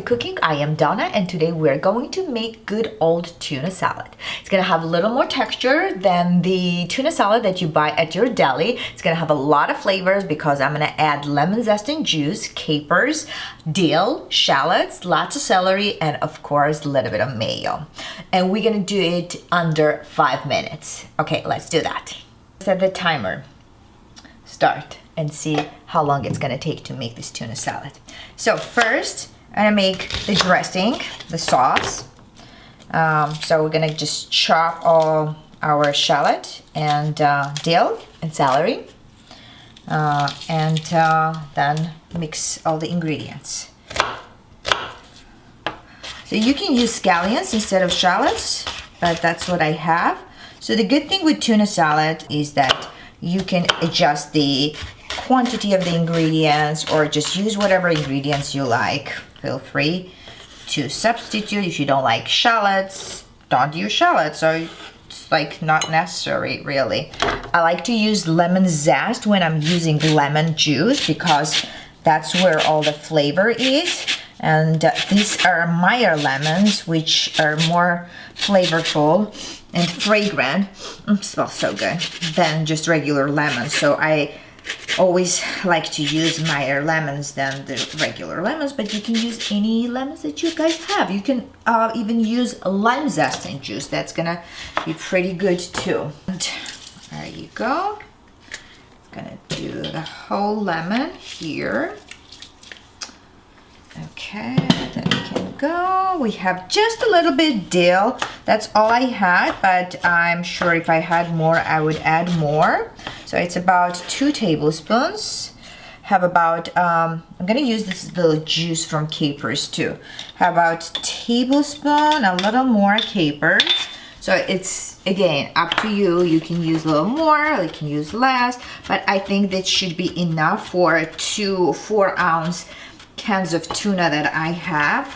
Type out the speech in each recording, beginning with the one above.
Cooking. I am Donna, and today we're going to make good old tuna salad. It's gonna have a little more texture than the tuna salad that you buy at your deli. It's gonna have a lot of flavors because I'm gonna add lemon zest and juice, capers, dill, shallots, lots of celery, and of course a little bit of mayo. And we're gonna do it under 5 minutes. Okay, let's do that. Set the timer. Start and see how long it's gonna take to make this tuna salad. So first, I'm gonna make the dressing, the sauce. So we're gonna just chop all our shallot and dill and celery, and then mix all the ingredients. So you can use scallions instead of shallots, but that's what I have. So the good thing with tuna salad is that you can adjust the quantity of the ingredients or just use whatever ingredients you like. Feel free to substitute. If you don't like shallots, don't use shallots, so it's like not necessary really. I like to use lemon zest when I'm using lemon juice because that's where all the flavor is. And these are Meyer lemons, which are more flavorful and fragrant. Smells so good than just regular lemons. So I always like to use Meyer lemons than the regular lemons, but you can use any lemons that you guys have. You can even use lime zest and juice. That's gonna be pretty good too. And there you go. Gonna do the whole lemon here. Okay, then we can go. We have just a little bit dill. That's all I had, but I'm sure if I had more, I would add more. So it's about 2 tablespoons. Have about, I'm gonna use this little juice from capers too. Have about tablespoon, a little more capers. So it's, again, up to you. You can use a little more, or you can use less, but I think that should be enough for 2 4-ounce cans of tuna that I have.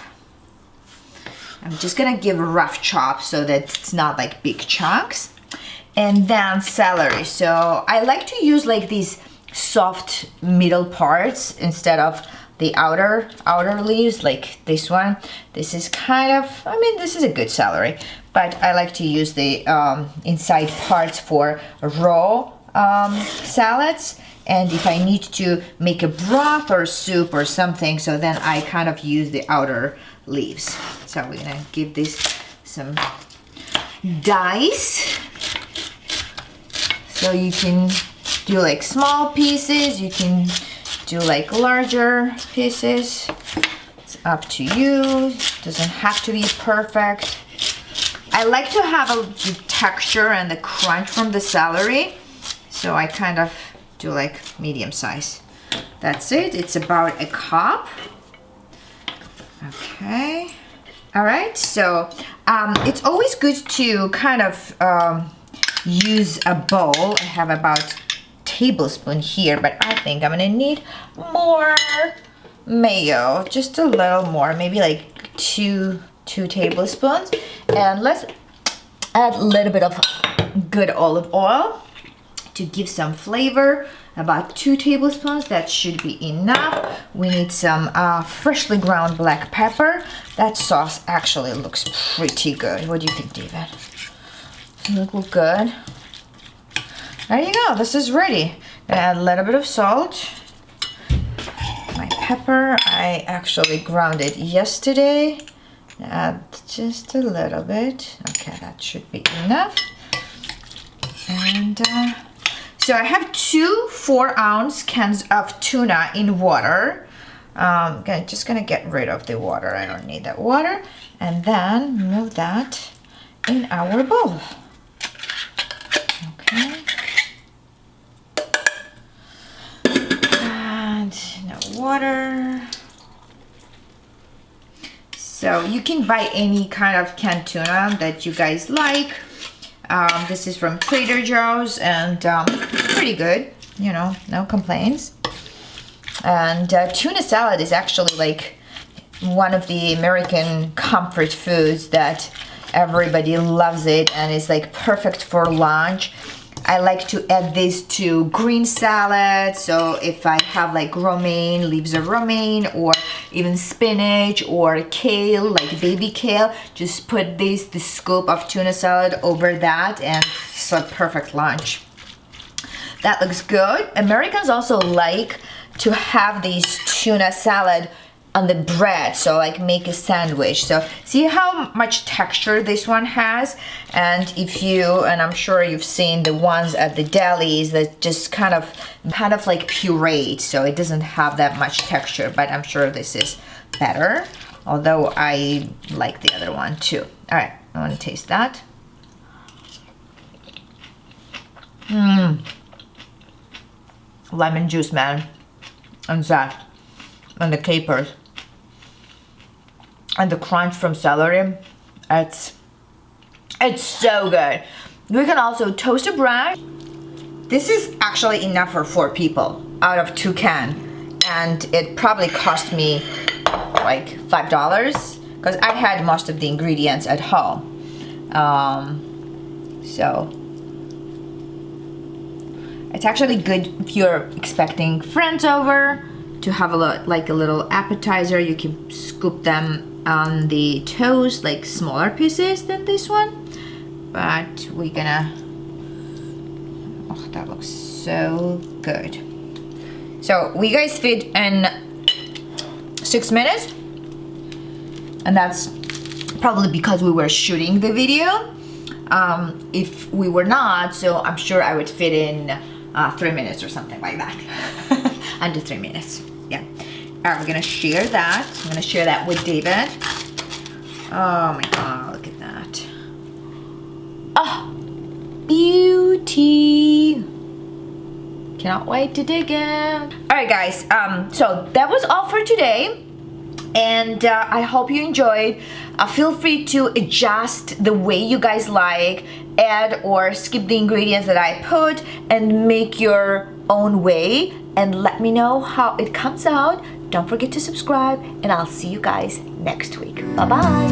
I'm just gonna give a rough chop so that it's not like big chunks. And then celery. So I like to use like these soft middle parts instead of the outer leaves, like this one. This is kind of, I mean, this is a good celery, but I like to use the inside parts for raw salads. And if I need to make a broth or soup or something, so then I kind of use the outer leaves. So we're gonna give this some dice. So you can do like small pieces, you can do like larger pieces. It's up to you, it doesn't have to be perfect. I like to have the texture and the crunch from the celery, so I kind of do like medium size. That's it. It's about a cup. Okay. All right. So it's always good to kind of use a bowl. I have about a tablespoon here, but I think I'm gonna need more mayo, just a little more, maybe like two tablespoons. And let's add a little bit of good olive oil to give some flavor. About 2 tablespoons, that should be enough. We need some freshly ground black pepper. That sauce actually looks pretty good. What do you think, David? Doesn't it look good? There you go, this is ready. Gonna add a little bit of salt. My pepper, I actually ground it yesterday. Add just a little bit. Okay, that should be enough. And so I have 2 4-ounce cans of tuna in water. Just gonna get rid of the water. I don't need that water. And then move that in our bowl. Okay. And no water. So you can buy any kind of canned tuna that you guys like. This is from Trader Joe's, and it's pretty good, you know, no complaints. And tuna salad is actually like one of the American comfort foods that everybody loves it, and it's like perfect for lunch. I like to add this to green salad. So if I have like romaine, leaves of romaine, or even spinach or kale, like baby kale, just put the scoop of tuna salad over that, and it's a perfect lunch. That looks good. Americans also like to have these tuna salad on the bread, so like make a sandwich. So see how much texture this one has, and I'm sure you've seen the ones at the delis that just kind of like pureed, so it doesn't have that much texture, but I'm sure this is better, although I like the other one too. All right, I want to taste that. Lemon juice, man, and zest, and the capers, and the crunch from celery. It's so good. We can also toast a bread. This is actually enough for 4 people out of 2 cans, and it probably cost me like $5 because I had most of the ingredients at home. So it's actually good if you're expecting friends over to have a little appetizer. You can scoop them on the toast, like smaller pieces than this one. But we're gonna, oh, that looks so good. So we guys fit in 6 minutes, and that's probably because we were shooting the video. If we were not, so I'm sure I would fit in 3 minutes or something like that. Under 3 minutes, yeah. All right, we're gonna share that. I'm gonna share that with David. Oh my God, look at that. Oh, beauty. Cannot wait to dig in. All right, guys, so that was all for today. And I hope you enjoyed. Feel free to adjust the way you guys like, add or skip the ingredients that I put, and make your own way, and let me know how it comes out. Don't forget to subscribe, and I'll see you guys next week. Bye-bye.